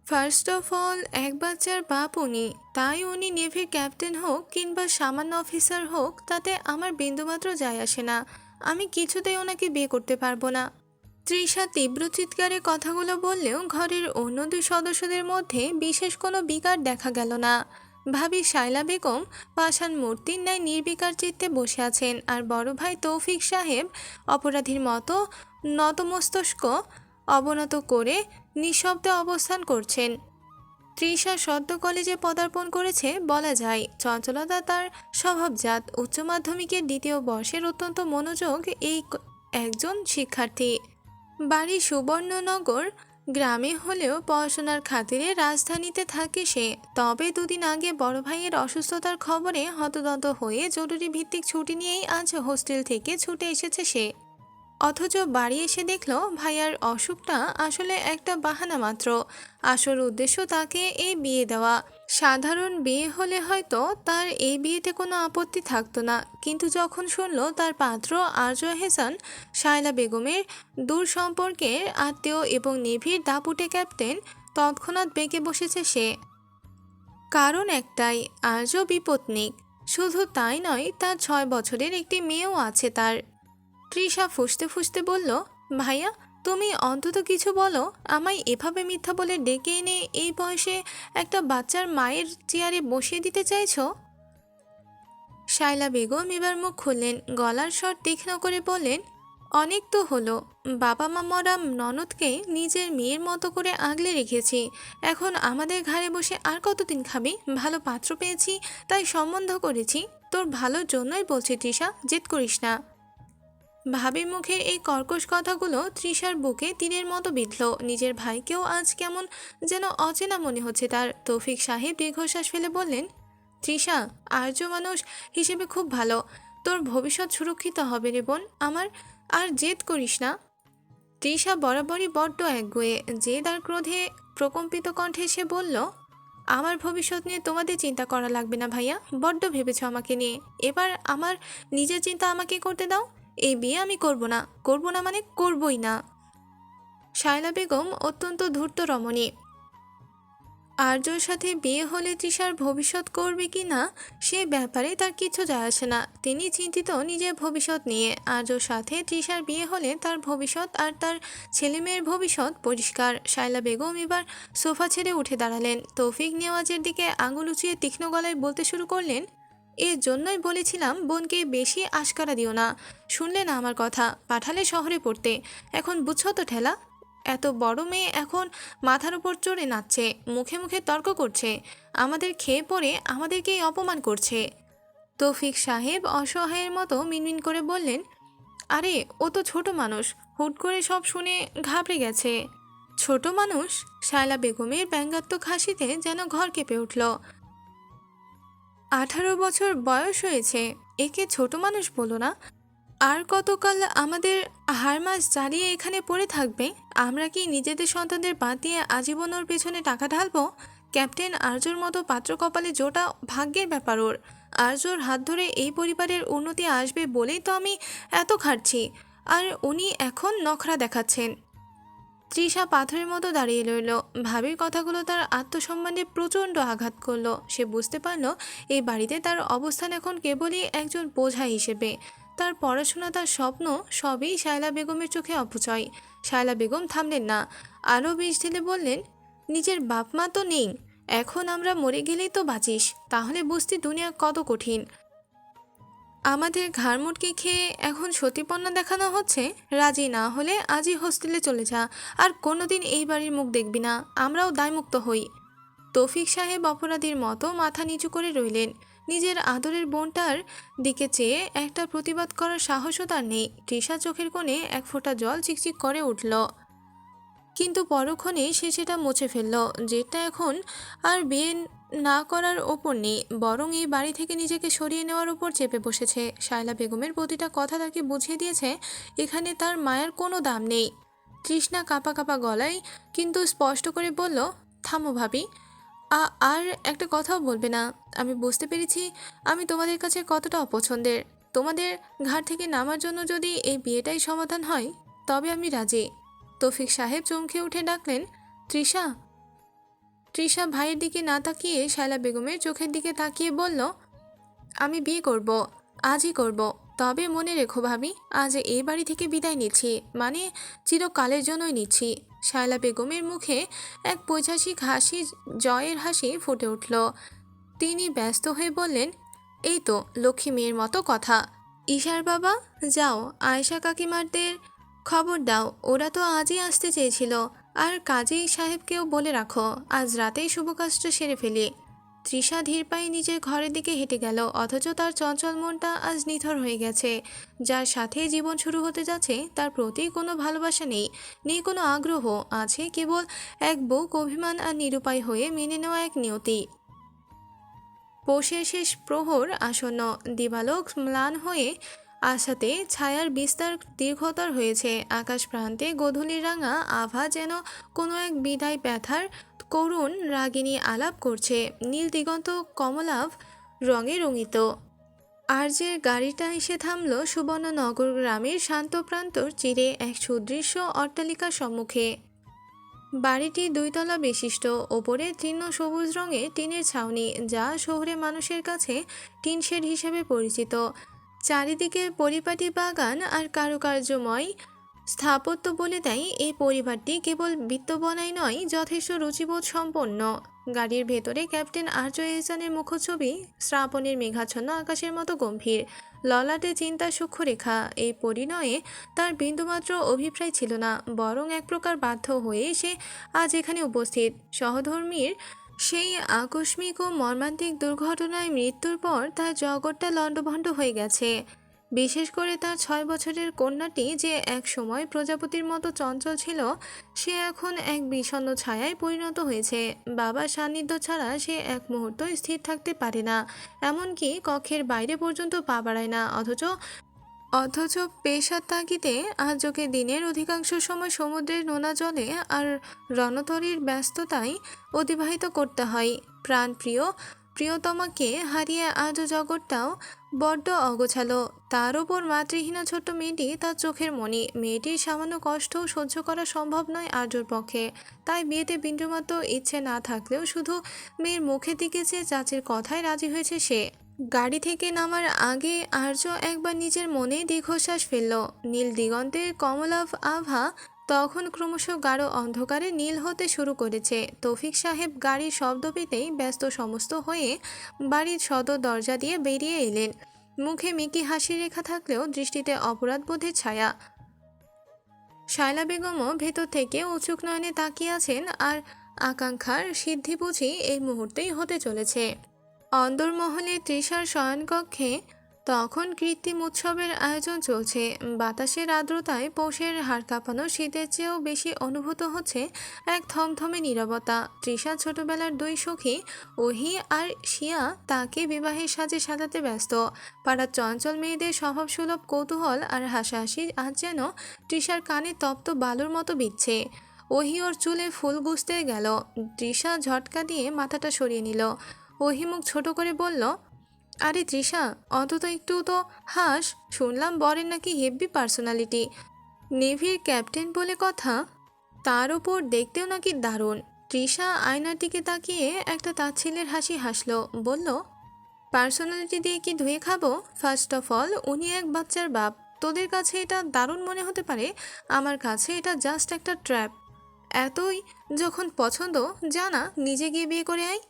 First of all এক বাচ্চার বাপ উনি, তাই উনি নেভির ক্যাপ্টেন হোক কিংবা সামান্য অফিসার হোক তাতে আমার বিন্দুমাত্র যায় আসে না। আমি কিছুতেই ওনাকে বিয়ে করতে পারবো না। তৃষা তীব্র চিৎকারে কথাগুলো বললেও ঘরের অন্য দুই সদস্যদের মধ্যে বিশেষ কোনো বিকার দেখা গেল না। ভাবি শায়লা বেগম পাষাণ মূর্তির ন্যায় নির্বিকার চিত্তে বসে আছেন, আর বড় ভাই তৌফিক সাহেব অপরাধীর মতো নতমস্তক অবনত করে নিঃশব্দে অবস্থান করছেন। তৃষা সদ্য কলেজে পদার্পণ করেছে বলা যায়। চঞ্চলতা তার স্বভাবজাত। উচ্চ মাধ্যমিকের দ্বিতীয় বর্ষের অত্যন্ত মনোযোগ এই একজন শিক্ষার্থী। বাড়ি সুবর্ণনগর গ্রামে হলেও পড়াশোনার খাতিরে রাজধানীতে থাকে সে। তবে দুদিন আগে বড় ভাইয়ের অসুস্থতার খবরে হতদন্ত হয়ে জরুরি ভিত্তিক ছুটি নিয়েই আজ হোস্টেল থেকে ছুটে এসেছে সে। অথচ বাড়ি এসে দেখল ভাইয়ার অসুখটা আসলে একটা বাহানা মাত্র। আসল উদ্দেশ্য তাকে এই বিয়ে দেওয়া। সাধারণ বিয়ে হলে হয়তো তার এই বিয়েতে কোনো আপত্তি থাকতো না, কিন্তু যখন শুনল তার পাত্র আরজু এহসান শায়লা বেগমের দূর সম্পর্কের আত্মীয় এবং নেভির দাপুটে ক্যাপ্টেন, তৎক্ষণাৎ বেঁকে বসেছে সে। কারণ একটাই, আরজু বিপত্নিক। শুধু তাই নয়, তার 6 বছরের একটি মেয়েও আছে তার। তৃষা ফুঁসতে ফুঁসতে বলল, ভাইয়া তুমি অন্তত কিছু বলো। আমায় এভাবে মিথ্যা বলে ডেকে এনে এই বয়সে একটা বাচ্চার মায়ের চেয়ারে বসিয়ে দিতে চাইছো? শায়লা বেগম এবার মুখ খুললেন, গলার স্বর তীক্ষ্ণ করে বললেন, অনেক তো হলো। বাবা মা মরা ননদকে নিজের মেয়ের মতো করে আগলে রেখেছি। এখন আমাদের ঘাড়ে বসে আর কতদিন খাবি? ভালো পাত্র পেয়েছি তাই সম্বন্ধ করেছি। তোর ভালোর জন্যই বলছি তৃষা, জেদ করিস না। ভাবির মুখের এই কর্কশ কথাগুলো তৃষার বুকে তীরের মতো বিঁধল। নিজের ভাইকেও আজ কেমন যেন অচেনা মনে হচ্ছে তার। তৌফিক সাহেব দীর্ঘশ্বাস ফেলে বললেন, তৃষা আর্য মানুষ হিসেবে খুব ভালো। তোর ভবিষ্যৎ সুরক্ষিত হবে রে বোন আমার। আর জেদ করিস না। তৃষা বরাবরই বড্ড একগুঁয়ে। জেদ আর ক্রোধে প্রকম্পিত কণ্ঠে সে বলল, আমার ভবিষ্যৎ নিয়ে তোমাদের চিন্তা করা লাগবে না ভাইয়া। বড্ড ভেবেছ আমাকে নিয়ে। এবার আমার নিজের চিন্তা আমাকে করতে দাও। এই বিয়ে আমি করব না। করব না মানে করবই না। শায়লা বেগম অত্যন্ত ধূর্ত রমণী। আর্যর সাথে বিয়ে হলে তৃষার ভবিষ্যৎ করবে কি না সে ব্যাপারে তার কিছু যায় আসে না। তিনি চিন্তিত নিজের ভবিষ্যৎ নিয়ে। আর্যর সাথে তৃষার বিয়ে হলে তার ভবিষ্যৎ আর তার ছেলেমেয়ের ভবিষ্যৎ পরিষ্কার। শায়লা বেগম এবার সোফা ছেড়ে উঠে দাঁড়ালেন। তৌফিক নেওয়াজের দিকে আঙুল উঁচিয়ে তীক্ষ্ণ গলায় বলতে শুরু করলেন, এর জন্যই বলেছিলাম বোনকে বেশি আশকারা দিও না। শুনলে না আমার কথা, পাঠালে শহরে পড়তে। এখন বুঝছো তো ঠেলা? এত বড় মেয়ে এখন মাথার উপর চড়ে নাচছে, মুখে মুখে তর্ক করছে, আমাদের খেয়ে পড়ে আমাদেরকেই অপমান করছে। তৌফিক সাহেব অসহায়ের মতো মিনমিন করে বললেন, আরে ও তো ছোট মানুষ, হুট করে সব শুনে ঘাবড়ে গেছে। ছোট মানুষ? শায়লা বেগমের ব্যঙ্গাত্মক হাসিতে যেন ঘর কেঁপে উঠল। 18 বছর বয়স হয়েছে, একে ছোট মানুষ বলো না? আর কতকাল আমাদের হাড় মাস জ্বালিয়ে এখানে পড়ে থাকবে? আমরা কি নিজেদের সন্তানদের বাদ দিয়ে আজীবন ওর পেছনে টাকা ঢালবো? ক্যাপ্টেন আর্যর মতো পাত্র কপালে জোটা ভাগ্যের ব্যাপার ওর। আর্যর হাত ধরে এই পরিবারের উন্নতি আসবে বলেই তো আমি এত খাটছি, আর উনি এখন নখরা দেখাচ্ছেন। তৃষা পাথরের মতো দাঁড়িয়ে রইল। ভাবির কথাগুলো তার আত্মসম্মানে প্রচণ্ড আঘাত করলো। সে বুঝতে পারল এই বাড়িতে তার অবস্থান এখন কেবলই একজন বোঝা হিসেবে। তার পড়াশোনা, তার স্বপ্ন সবই শায়লা বেগমের চোখে অপচয়। শায়লা বেগম থামলেন না, আরও বিষ ঢেলে বললেন, নিজের বাপ মা তো নেই, এখন আমরা মরে গেলেই তো বাঁচিস। তাহলে বুঝতি দুনিয়া কত কঠিন। আমাদের ঘাড় মুটকি খেয়ে এখন সতীপন্না দেখানো হচ্ছে। রাজি না হলে আজই হোস্টেলে চলে যা, আর কোনোদিন এই বাড়ির মুখ দেখবি না। আমরাও দায়মুক্ত হই। তৌফিক সাহেব অপরাধীর মতো মাথা নিচু করে রইলেন। নিজের আদরের বোনটার দিকে চেয়ে একটা প্রতিবাদ করার সাহসও তার নেই। তৃষা চোখের কোণে এক ফোঁটা জল চিকচিক করে উঠল, কিন্তু পরক্ষণে সে সেটা মুছে ফেলল। যেটা এখন আর বিয়ে না করার ওপর নেই, বরং এই বাড়ি থেকে নিজেকে সরিয়ে নেওয়ার উপর চেপে বসেছে। শায়লা বেগমের প্রতিটা কথা তাকে বুঝিয়ে দিয়েছে এখানে তার মায়ের কোনো দাম নেই। তৃষ্ণা কাঁপা কাঁপা গলায় কিন্তু স্পষ্ট করে বলল, থামো ভাবি। আর একটা কথাও বলবে না। আমি বুঝতে পেরেছি আমি তোমাদের কাছে কতটা অপছন্দের। তোমাদের ঘাট থেকে নামার জন্য যদি এই বিয়েটাই সমাধান হয় তবে আমি রাজি। তৌফিক সাহেব চমকে উঠে ডাকলেন, তৃষা। তৃষা ভাইয়ের দিকে না তাকিয়ে শায়লা বেগমের চোখের দিকে তাকিয়ে বলল, আমি বিয়ে করব, আজই করব। তবে মনে রেখো ভাবি, আজ এই বাড়ি থেকে বিদায় নিচ্ছি, মানে চিরকালের জন্যই নিচ্ছি। শায়লা বেগমের মুখে এক পৈশাচিক হাসি, জয়ের হাসি ফুটে উঠল। তিনি ব্যস্ত হয়ে বললেন, এই তো লক্ষ্মী মেয়ের মতো কথা। ঈশার বাবা, যাও আয়েশা কাকিমারদের খবর দাও, ওরা তো আজই আসতে চেয়েছিল। আর কাজী সাহেবকেও বলে রাখো আজ রাতেই শুভ কাজটা সেরে ফেলি। তৃষা ধীর পায়ে নিজের ঘরের দিকে হেঁটে গেল, অথচ তার চঞ্চল মনটা আজ নিথর হয়ে গেছে। যার সাথে জীবন শুরু হতে যাচ্ছে তার প্রতি কোনো ভালোবাসা নেই, নেই কোনো আগ্রহ, আছে কেবল এক বুক অভিমান আর নিরুপায় হয়ে মেনে নেওয়া এক নিয়তি। পৌষের শেষ প্রহর আসন্ন, দিবালোক ম্লান হয়ে আসাতে ছায়ার বিস্তার দীর্ঘতর হয়েছে। আকাশ প্রান্তে গোধূলির রাঙা আভা যেন কোনো এক বিদায় ব্যথার করুণ রাগিনী আলাপ করছে। নীল দিগন্ত কমলাভ রঙে রঙিত। আর্যের গাড়িটা এসে থামল সুবর্ণনগর গ্রামের শান্ত প্রান্তর চিরে এক সুদৃশ্য অট্টালিকার সম্মুখে। বাড়িটি 2 তলা বিশিষ্ট, ওপরে তীক্ষ্ণ সবুজ রঙের টিনের ছাউনি, যা শহুরে মানুষের কাছে টিন শেড হিসেবে পরিচিত। চারিদিকে পরিপাটি বাগান আর কারুকার্যময় স্থাপত্য বলে দেয় এই পরিবারটি কেবল বিত্তবনাই নয়, যথেষ্ট রুচিবোধ সম্পন্ন। গাড়ির ভেতরে ক্যাপ্টেন আর্য এহসানের মুখছবি শ্রাবণের মেঘাচ্ছন্ন আকাশের মতো গম্ভীর, ললাটে চিন্তার সূক্ষ্ম রেখা। এই পরিণয়ে তার বিন্দুমাত্র অভিপ্রায় ছিল না, বরং এক প্রকার বাধ্য হয়ে সে আজ এখানে উপস্থিত। সহধর্মীর সেই আকস্মিক ও মর্মান্তিক দুর্ঘটনায় মৃত্যুর পর তার জগৎটা লণ্ডভণ্ড হয়ে গেছে। বিশেষ করে তার 6 বছরের কন্যাটি যে এক সময় প্রজাপতির মতো চঞ্চল ছিল, সে এখন এক বিষণ্ণ ছায়ায় পরিণত হয়েছে। বাবার সান্নিধ্য ছাড়া সে এক মুহূর্ত স্থির থাকতে পারে না, এমনকি কক্ষের বাইরে পর্যন্ত পা বাড়ায় না। অথচ পেশার তাগিদে আজকে দিনের অধিকাংশ সময় সমুদ্রের নোনা জলে আর রণতরীর ব্যস্ততায় অতিবাহিত করতে হয়। প্রাণপ্রিয় প্রিয়তমাকে হারিয়ে আজ জগৎটাও বড্ড অগোছালো। তার ওপর মাতৃহীনা ছোট্ট মেয়েটি তার চোখের মণি। মেয়েটির সামান্য কষ্টও সহ্য করা সম্ভব নয় আর্যর পক্ষে। তাই বিয়েতে বিন্দুমাত্র ইচ্ছে না থাকলেও শুধু মেয়ের মুখের দিকে চেয়ে চাচির কথায় রাজি হয়েছে সে। গাড়ি থেকে নামার আগে আর্য একবার নিজের মনে দীর্ঘশ্বাস ফেলল। নীল দিগন্তের কমলাভ আভা তখন ক্রমশ গাঢ় অন্ধকারে নীল হতে শুরু করেছে। তৌফিক সাহেব গাড়ির শব্দ পেতেই ব্যস্ত সমস্ত হয়ে বাড়ির সদর দরজা দিয়ে বেরিয়ে এলেন। মুখে মিকি হাসির রেখা থাকলেও দৃষ্টিতে অপরাধবোধের ছায়া। শায়লা বেগমও ভেতর থেকে উৎসুক নয়নে তাকিয়ে আছেন, আর আকাঙ্ক্ষার সিদ্ধি বুঝি এই মুহূর্তেই হতে চলেছে। অন্দরমহলে তৃষার শয়নকক্ষে তখন কৃত্রিম উৎসবের আয়োজন চলছে। বাতাসের আর্দ্রতায় পৌষের হাড় কাঁপানো শীতের চেয়েও বেশি অনুভূত হচ্ছে এক থমথমে নীরবতা। তৃষা ছোটবেলার 2 সখী ওহি আর শিয়া তাকে বিবাহের সাজে সাজাতে ব্যস্ত। পাড়ার চঞ্চল মেয়েদের স্বভাবসুলভ কৌতূহল আর হাসাহাসি আজ যেন তৃষার কানে তপ্ত বালুর মতো বিচ্ছে। ওহি ওর চুলে ফুল গুজতে গেল, তৃষা ঝটকা দিয়ে মাথাটা সরিয়ে নিল। ওহি মুখ ছোট করে বলল, আরে তৃষা, অন্তত একটু তো হাস, শুনলাম বরের নাকি হেভি পার্সোনালিটি, নেভির ক্যাপ্টেন বলে কথা, তার ওপর দেখতেও নাকি দারুণ। তৃষা আয়নার দিকে তাকিয়ে একটা তাচ্ছিল্যের হাসি হাসল, বলল, পার্সোনালিটি দিয়ে কি ধুয়ে খাবো? ফার্স্ট অফ অল উনি এক বাচ্চার বাপ। তোদের কাছে এটা দারুণ মনে হতে পারে, আমার কাছে এটা জাস্ট একটা ট্র্যাপ। এতই যখন পছন্দ, জানা নিজে গিয়ে বিয়ে করে আয়।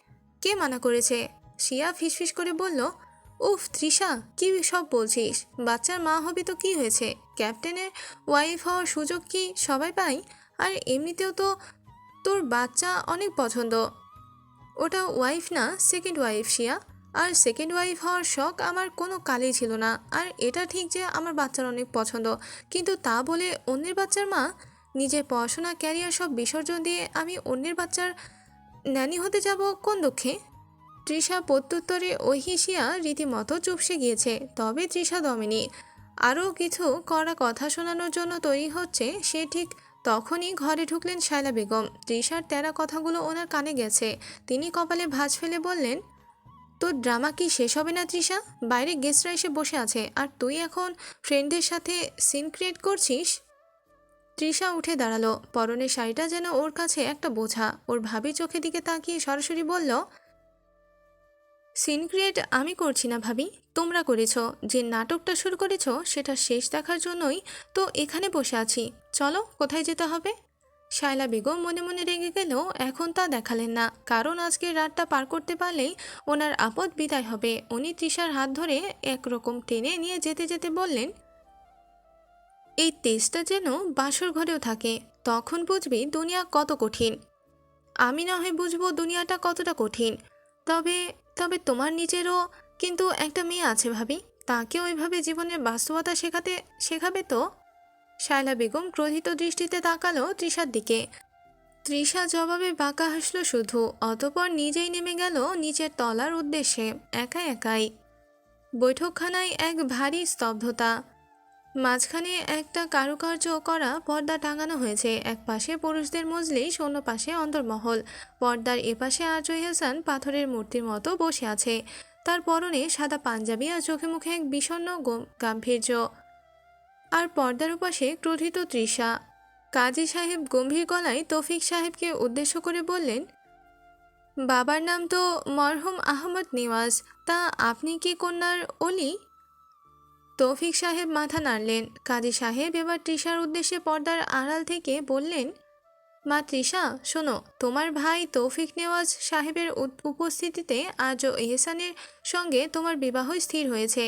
কে মানা করেছে? শিয়া ফিসফিস করে বলল, উফ তৃষা, কি সব বলছিস? বাচ্চার মা হবি তো কি হয়েছে? ক্যাপ্টেনের ওয়াইফ হওয়ার সুযোগ কি সবাই পায়? আর এমনিতেও তো তোর বাচ্চা অনেক পছন্দ। ওটা ওয়াইফ না, সেকেন্ড ওয়াইফ শিয়া। আর সেকেন্ড ওয়াইফ হওয়ার শখ আমার কোনো কালেই ছিল না। আর এটা ঠিক যে আমার বাচ্চার অনেক পছন্দ, কিন্তু তা বলে অন্যের বাচ্চার মা? নিজের পড়াশোনা ক্যারিয়ার সব বিসর্জন দিয়ে আমি অন্যের বাচ্চার ন্যানি হতে যাব কোন দুঃখে? তৃষা প্রত্যুত্তরে ঐহিসিয়া রীতিমতো চুপসে গিয়েছে। তবে তৃষা দমেনি, আরও কিছু কড়া কথা শোনানোর জন্য তৈরি হচ্ছে। সে ঠিক তখনই ঘরে ঢুকলেন শায়লা বেগম। তৃষার তেরা কথাগুলো ওনার কানে গেছে। তিনি কপালে ভাঁজ ফেলে বললেন, তোর ড্রামা কি শেষ হবে না তৃষা? বাইরে গেস্টরা এসে বসে আছে আর তুই এখন ফ্রেন্ডদের সাথে সিন ক্রিয়েট করছিস। তৃষা উঠে দাঁড়ালো। পরনের শাড়িটা যেন ওর কাছে একটা বোঝা। ওর ভাবির চোখের দিকে তাকিয়ে সরাসরি বলল, সিন ক্রিয়েট আমি করছি না ভাবি, তোমরা করেছো। যে নাটকটা শুরু করেছো সেটা শেষ দেখার জন্যই তো এখানে বসে আছি। চলো, কোথায় যেতে হবে? শায়লা বেগম মনে মনে রেগে গেলেও এখন তা দেখালেন না, কারণ আজকের রাতটা পার করতে পারলেই ওনার আপদ বিদায় হবে। উনি তৃষার হাত ধরে একরকম টেনে নিয়ে যেতে যেতে বললেন, এই তেজটা যেন বাসর ঘরেও থাকে, তখন বুঝবি দুনিয়া কত কঠিন। আমি না হয় বুঝবো দুনিয়াটা কতটা কঠিন, তবে তবে তোমার নিজেরও কিন্তু একটা মেয়ে আছে ভাবি, তাকে ওইভাবে জীবনের বাস্তবতা শেখাবে তো? শায়লা বেগম ক্রোধিত দৃষ্টিতে তাকালো তৃষার দিকে। তৃষা জবাবে বাঁকা হাসলো শুধু, অতঃপর নিজেই নেমে গেল নিচের তলার উদ্দেশ্যে, একা একাই। বৈঠকখানায় এক ভারী স্তব্ধতা। মাঝখানে একটা কারুকার্য করা পর্দা টাঙানো হয়েছে। এক পাশে পুরুষদের মজলিস, অন্য পাশে অন্দরমহল। পর্দার এপাশে আরজু এহসান পাথরের মূর্তির মতো বসে আছে। তার পরনে সাদা পাঞ্জাবি আর চোখে মুখে এক বিষণ্ণ গাম্ভীর্য। আর পর্দার ওপাশে ক্রোধিত তৃষা। কাজী সাহেব গম্ভীর গলায় তৌফিক সাহেবকে উদ্দেশ্য করে বললেন, বাবার নাম তো মরহুম আহমদ নেওয়াজ, তা আপনি কি কন্যার অলি? তৌফিক সাহেব মাথা নাড়লেন। কাজী সাহেব এবার তৃষার উদ্দেশ্যে পর্দার আড়াল থেকে বললেন, মা তৃষা, শোনো, তোমার ভাই তৌফিক নেওয়াজ সাহেবের উপস্থিতিতে আজ এহসানের সঙ্গে তোমার বিবাহ স্থির হয়েছে।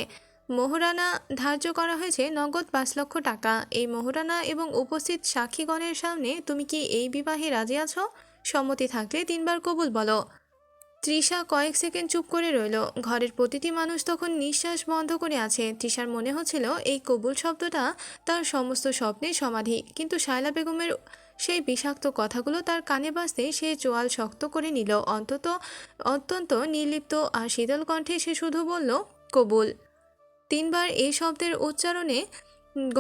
মোহরানা ধার্য করা হয়েছে নগদ 5 লক্ষ টাকা। এই মোহরানা এবং উপস্থিত সাক্ষীগণের সামনে তুমি কি এই বিবাহে রাজি আছো? সম্মতি থাকলে 3বার কবুল বলো। তৃষা কয়েক সেকেন্ড চুপ করে রইল। ঘরের প্রতিটি মানুষ তখন নিঃশ্বাস বন্ধ করে আছে। তৃষার মনে হচ্ছিল এই কবুল শব্দটা তার সমস্ত স্বপ্নের সমাধি। কিন্তু শায়লা বেগমের সেই বিষাক্ত কথাগুলো তার কানে বাজতে সে চোয়াল শক্ত করে নিল। অত্যন্ত নির্লিপ্ত আর শীতল কণ্ঠে সে শুধু বলল, কবুল। 3বার এই শব্দের উচ্চারণে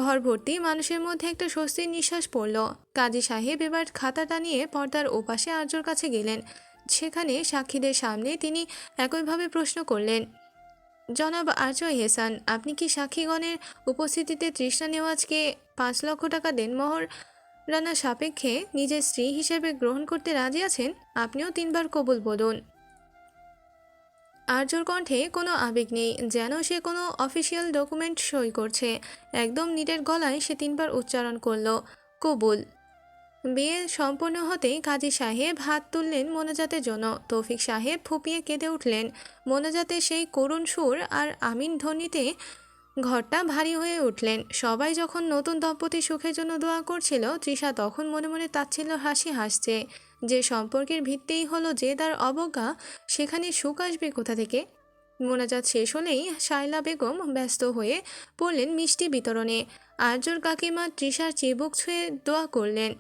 ঘর ভর্তি মানুষের মধ্যে একটা স্বস্তির নিঃশ্বাস পড়ল। কাজী সাহেব এবার খাতাটা নিয়ে পর্দার ওপাশে আরজুর কাছে গেলেন। সেখানে সাক্ষীদের সামনে তিনি একইভাবে প্রশ্ন করলেন, জনাব আরজু এহসান, আপনি কি সাক্ষীগণের উপস্থিতিতে তৃষ্ণা নেওয়াজকে 5 লক্ষ টাকা দেনমোহর রানা সাপেক্ষে নিজের স্ত্রী হিসেবে গ্রহণ করতে রাজি আছেন? আপনিও 3বার কবুল বলুন। আরজুর কণ্ঠে কোনো আবেগ নেই, যেন সে কোনো অফিসিয়াল ডকুমেন্ট সই করছে। একদম নিরেট গলায় সে 3বার উচ্চারণ করল, কবুল। বিয়ে সম্পন্ন হতেই কাজী সাহেব হাত তুললেন মোনাজাতের জন্য। তৌফিক সাহেব ফুপিয়ে কেঁদে উঠলেন। মোনাজাতের সেই করুণ সুর আর আমিন ধ্বনিতে ঘরটা ভারী হয়ে উঠলেন। সবাই যখন নতুন দম্পতি সুখের জন্য দোয়া করছিল, তৃষা তখন মনে মনে তাচ্ছিল্য হাসি হাসছে। যে সম্পর্কের ভিত্তিই হলো যে তার অবজ্ঞা, সেখানে সুখ আসবে কোথা থেকে? মোনাজাত শেষ হলেই শায়লা বেগম ব্যস্ত হয়ে পড়লেন মিষ্টি বিতরণে। আরজুর কাকিমা তৃষার চিবুক ছুঁয়ে দোয়া করলেন।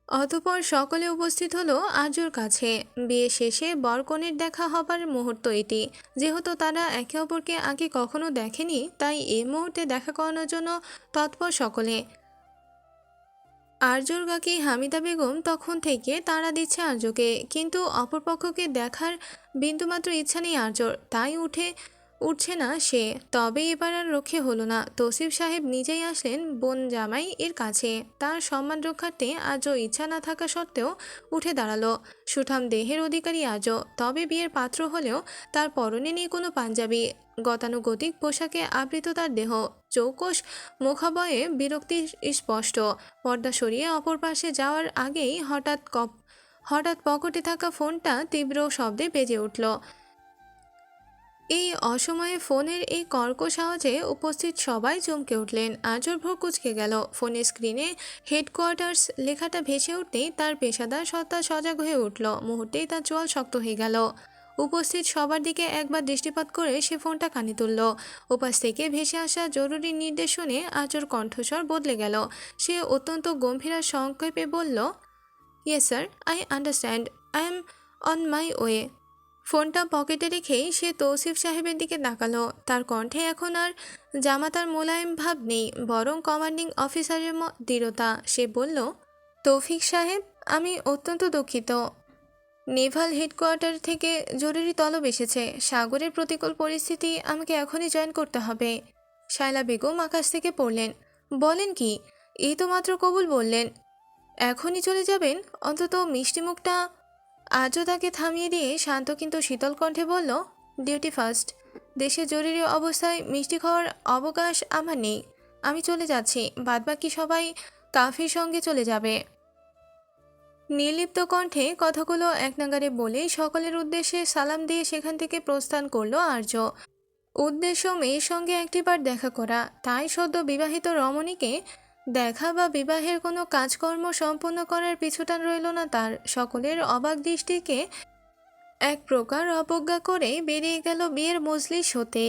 অতঃপর সকলে উপস্থিত হলো আরজুর কাছে। বিয়ে শেষে বরকনের দেখা হবার মুহূর্ত এটি। যেহেতু তারা একে অপরকে আগে কখনো দেখেনি, তাই এই মুহূর্তে দেখা করানোর জন্য তৎপর সকলে। আরজুর কাকি হামিদা বেগম তখন থেকে তাড়া দিচ্ছে আরজুকে, কিন্তু অপরপক্ষকে দেখার বিন্দুমাত্র ইচ্ছা নেই আরজুর, তাই উঠছে না সে। তবে এবার আর রক্ষে হলো না। তৌসিফ সাহেব নিজেই আসলেন বোন জামাই এর কাছে। তার সম্মান রক্ষার্থে আজও ইচ্ছা না থাকা সত্ত্বেও উঠে দাঁড়ালো। সুঠাম দেহের অধিকারী আজও, তবে বিয়ের পাত্র হলেও তার পরনে নেই কোনো পাঞ্জাবি। গতানুগতিক পোশাকে আবৃত তার দেহ। চৌকস মুখাবয়ে বিরক্তি স্পষ্ট। পর্দা সরিয়ে অপর পাশে যাওয়ার আগেই হঠাৎ পকেটে থাকা ফোনটা তীব্র শব্দে বেজে উঠল। এই অসময়ে ফোনের এই কর্কশ আওয়াজে উপস্থিত সবাই চমকে উঠলেন। আজর ভ্রু কুঁচকে গেল। ফোনের স্ক্রিনে হেডকোয়ার্টার্স লেখাটা ভেসে উঠতেই তার পেশাদার সত্তা সজাগ হয়ে উঠল। মুহূর্তেই তার চোয়াল শক্ত হয়ে গেল। উপস্থিত সবার দিকে একবার দৃষ্টিপাত করে সে ফোনটা কানে তুলল। ওপাশ থেকে ভেসে আসা জরুরি নির্দেশ শুনে আজর কণ্ঠস্বর বদলে গেল। সে অত্যন্ত গম্ভীর আর সংক্ষেপে বলল, yes sir, I understand, I am on my way. ফোনটা পকেটে রেখেই সে তৌসিফ সাহেবের দিকে তাকালো। তার কণ্ঠে এখন আর জামাতার মোলায়েম ভাব নেই, বরং কমান্ডিং অফিসারের দৃঢ়তা। সে বলল, তৌফিক সাহেব, আমি অত্যন্ত দুঃখিত। নেভাল হেডকোয়ার্টার থেকে জরুরি তলব এসেছে। সাগরের প্রতিকূল পরিস্থিতি, আমাকে এখনই জয়েন করতে হবে। শায়লা বেগম আকাশ থেকে পড়লেন। বলেন কি? এই তো মাত্র কবুল বললেন, এখনই চলে যাবেন? অন্তত মিষ্টি মুখটা। আজও তাকে থামিয়ে দিয়ে শান্ত কিন্তু শীতল কণ্ঠে বলল, ডিউটি ফার্স্ট। দেশে জরুরি অবস্থায় মিষ্টি খাওয়ার অবকাশ আমার নেই। আমি চলে যাচ্ছি, বাদবাকি সবাই কাফির সঙ্গে চলে যাবে। নির্লিপ্ত কণ্ঠে কথাগুলো এক নাগাড়ে বলে সকলের উদ্দেশ্যে সালাম দিয়ে সেখান থেকে প্রস্থান করলো আর্য। উদ্দেশ্য মেয়ের সঙ্গে একটিবার দেখা করা, তাই সদ্য বিবাহিত রমণীকে দেখা বা বিবাহের কোনো কাজকর্ম সম্পন্ন করার পিছুটান রইল না তার। সকলের অবাক দৃষ্টিকে এক প্রকার অবজ্ঞা করে বেরিয়ে গেল বিয়ের মজলিস হতে।